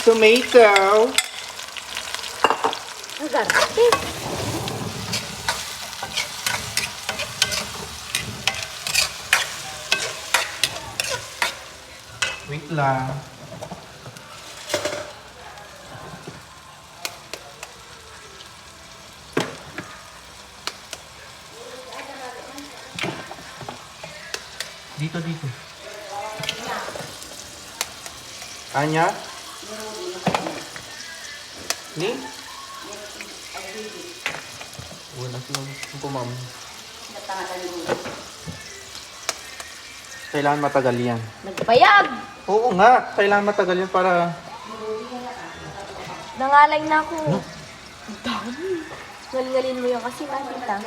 Tomato. Ang garte. Wait lang. Dito, dito. Anya? Ni? Wala lang po, ma'am. Kailangan matagal yan. Nagpayag. Oo nga, kailangan matagal yan para... Nangalay na ako. Ang dami. Ngalgalin mo yun kasi nakita.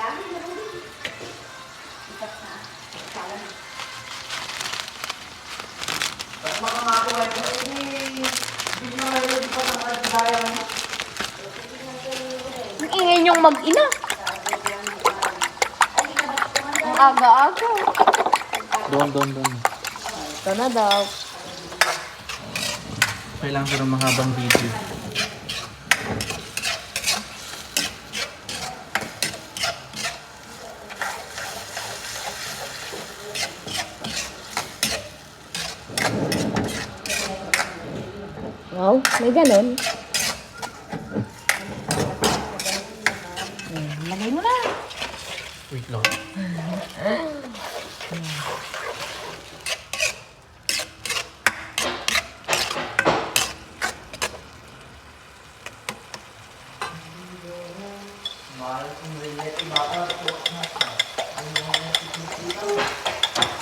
Ang ingay niyong mag-ina. Ang aga-aga. Doon. Ito na daw. Kailangan ko ng mahabang video. Wow, may ganon. Lagay mo na. Wait lang.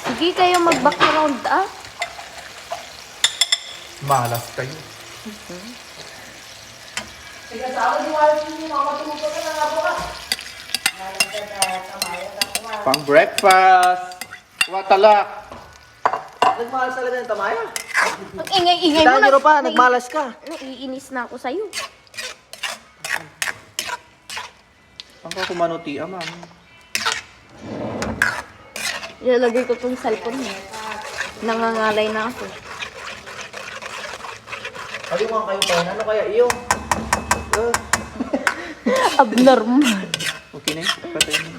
Sige kayo mag-background ah. Malas kayo. Pang breakfast. Watalak. Nagmalas talaga ng tamaya. Ang ingay-ingay mo Kita nyo pa, nagmalas ka. Naiinis na ako sa'yo. Ang kumanuti, ma'am. Ilalagay ko tong cellphone mo. Nangangalay na ako. Kalimutan kayo pa yun. Ano kaya iyo? Abnormal. Okay na yun. Patay na.